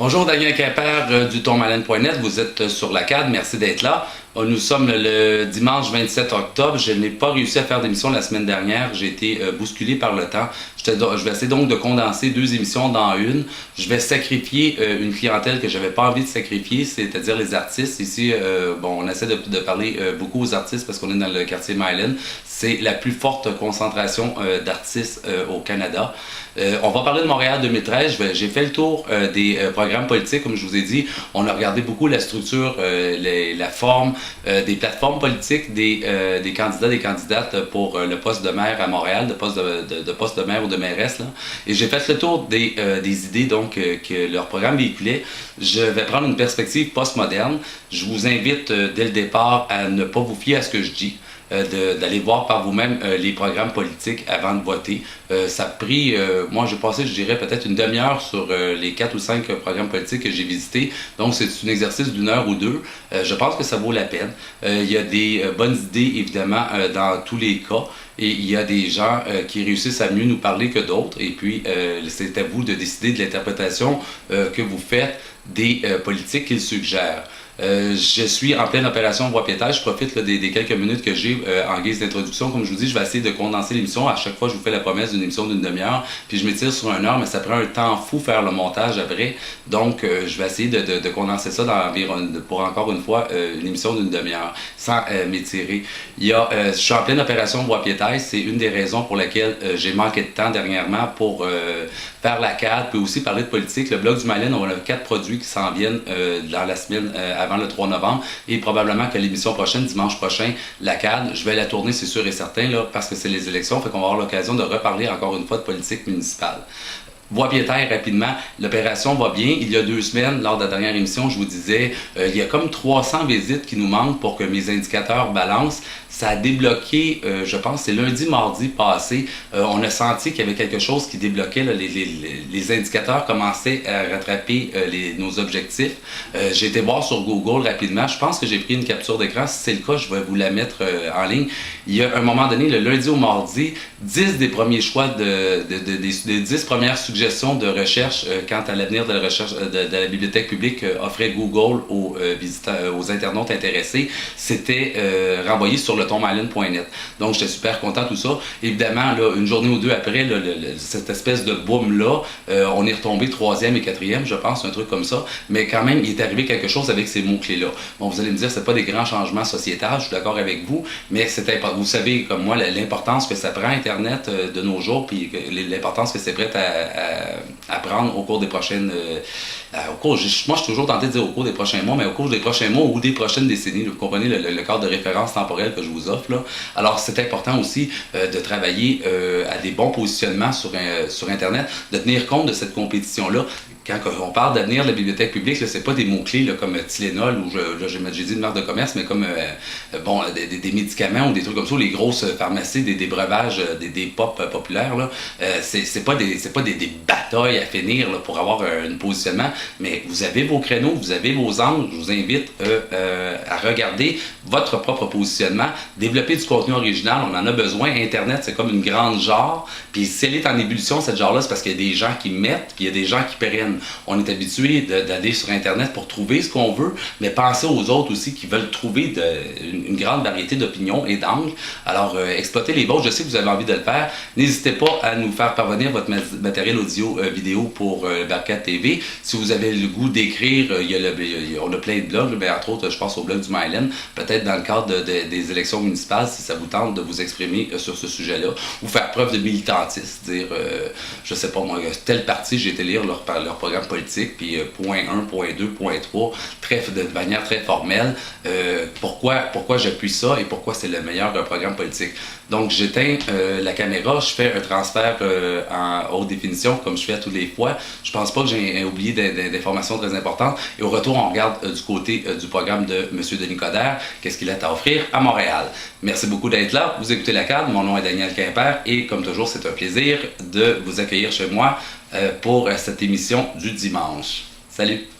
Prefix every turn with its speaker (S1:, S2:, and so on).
S1: Bonjour, Daniel Quimper du tonmalène.net. Vous êtes sur la CAD. Merci d'être là. Nous sommes le dimanche 27 octobre. Je n'ai pas réussi à faire d'émission la semaine dernière. J'ai été bousculé par le temps. Je vais essayer donc de condenser deux émissions dans une. Je vais sacrifier une clientèle que je n'avais pas envie de sacrifier, c'est-à-dire les artistes. Ici, on essaie de parler beaucoup aux artistes parce qu'on est dans le quartier Myland. C'est la plus forte concentration d'artistes au Canada. On va parler de Montréal 2013. J'ai fait le tour des programmes politiques, comme je vous ai dit. On a regardé beaucoup la structure, la forme des plateformes politiques des candidats, des candidates pour le poste de maire à Montréal, de poste de maire ou de mairesse. Là. Et j'ai fait le tour des idées donc, que leur programme véhiculait. Je vais prendre une perspective postmoderne. Je vous invite dès le départ à ne pas vous fier à ce que je dis. D'aller voir par vous-même les programmes politiques avant de voter. Ça a pris, moi j'ai passé, je dirais, peut-être une demi-heure sur les 4 ou 5 programmes politiques que j'ai visités. Donc c'est un exercice d'une heure ou deux. Je pense que ça vaut la peine. Il y a des bonnes idées, évidemment, dans tous les cas. Et il y a des gens qui réussissent à mieux nous parler que d'autres. Et puis, c'est à vous de décider de l'interprétation que vous faites des politiques qu'ils suggèrent. Je suis en pleine opération voie piétage. Je profite là, des quelques minutes que j'ai en guise d'introduction. Comme je vous dis, je vais essayer de condenser l'émission. À chaque fois, je vous fais la promesse d'une émission d'une demi-heure. Puis je m'étire sur 1 heure, mais ça prend un temps fou faire le montage après. Donc, je vais essayer de condenser ça pour encore une fois une émission d'une demi-heure sans m'étirer. Je suis en pleine opération voie piétage. C'est une des raisons pour lesquelles j'ai manqué de temps dernièrement pour faire la CAD, puis aussi parler de politique. Le Bloc du Malin, on a 4 produits qui s'en viennent dans la semaine avant le 3 novembre, et probablement que l'émission prochaine, dimanche prochain, la CAD, je vais la tourner, c'est sûr et certain, là, parce que c'est les élections, fait qu'on va avoir l'occasion de reparler encore une fois de politique municipale. Voie piétaire, rapidement, l'opération va bien. Il y a 2 semaines, lors de la dernière émission, je vous disais, il y a comme 300 visites qui nous manquent pour que mes indicateurs balancent. Ça a débloqué, je pense, c'est lundi, mardi passé. On a senti qu'il y avait quelque chose qui débloquait. Là, les indicateurs commençaient à rattraper nos objectifs. J'ai été voir sur Google rapidement. Je pense que j'ai pris une capture d'écran. Si c'est le cas, je vais vous la mettre en ligne. Il y a un moment donné, le lundi au mardi, 10 des premiers choix des 10 premières suggestions de recherche quant à l'avenir de la recherche de la bibliothèque publique offrait Google aux internautes intéressés, c'était renvoyé sur le tonmalène.net. Donc j'étais super content de tout ça. Évidemment, là, une journée ou deux après, cette espèce de boom-là, on est retombé 3e et 4e, je pense, un truc comme ça. Mais quand même, il est arrivé quelque chose avec ces mots-clés-là. Bon, vous allez me dire, c'est pas des grands changements sociétaux, je suis d'accord avec vous, mais vous savez, comme moi, l'importance que ça prend Internet de nos jours, puis l'importance que c'est prêt à prendre au cours des prochaines... moi, je suis toujours tenté de dire au cours des prochains mois, mais au cours des prochains mois ou des prochaines décennies, vous comprenez le cadre de référence temporel que je vous offre là. Alors, c'est important aussi de travailler à des bons positionnements sur Internet, de tenir compte de cette compétition-là. Quand on parle d'avenir de la bibliothèque publique, ce n'est pas des mots-clés là, comme Tylenol, ou j'ai dit une marque de commerce, mais comme des médicaments ou des trucs comme ça, les grosses pharmacies, des breuvages, des pop populaires. C'est pas des batailles à finir là, pour avoir un positionnement, mais vous avez vos créneaux, vous avez vos angles. Je vous invite à regarder votre propre positionnement, développer du contenu original, on en a besoin. Internet, c'est comme une grande jarre, puis si elle est en ébullition, cette jarre-là, c'est parce qu'il y a des gens qui mettent, puis il y a des gens qui prennent. On est habitué d'aller sur Internet pour trouver ce qu'on veut, mais pensez aux autres aussi qui veulent trouver une grande variété d'opinions et d'angles. Alors, exploitez les vôtres. Je sais que vous avez envie de le faire. N'hésitez pas à nous faire parvenir votre matériel audio-vidéo pour Barcat TV. Si vous avez le goût d'écrire, on a plein de blogs, mais entre autres, je pense au blog du Myland, peut-être dans le cadre des élections municipales, si ça vous tente de vous exprimer sur ce sujet-là, ou faire preuve de militantisme, dire, je sais pas moi, telle partie, j'ai été lire leur programme politique, puis point 1, point 2, point 3, de manière très formelle, pourquoi j'appuie ça et pourquoi c'est le meilleur programme politique. Donc j'éteins la caméra, je fais un transfert en haute définition, comme je fais à toutes les fois. Je pense pas que j'ai oublié d'informations très importantes. Et au retour, on regarde du côté du programme de M. Denis Coderre, qu'est-ce qu'il a à offrir à Montréal. Merci beaucoup d'être là. Vous écoutez la CAD, mon nom est Daniel Quimper, et comme toujours, c'est un plaisir de vous accueillir chez moi pour cette émission du dimanche. Salut!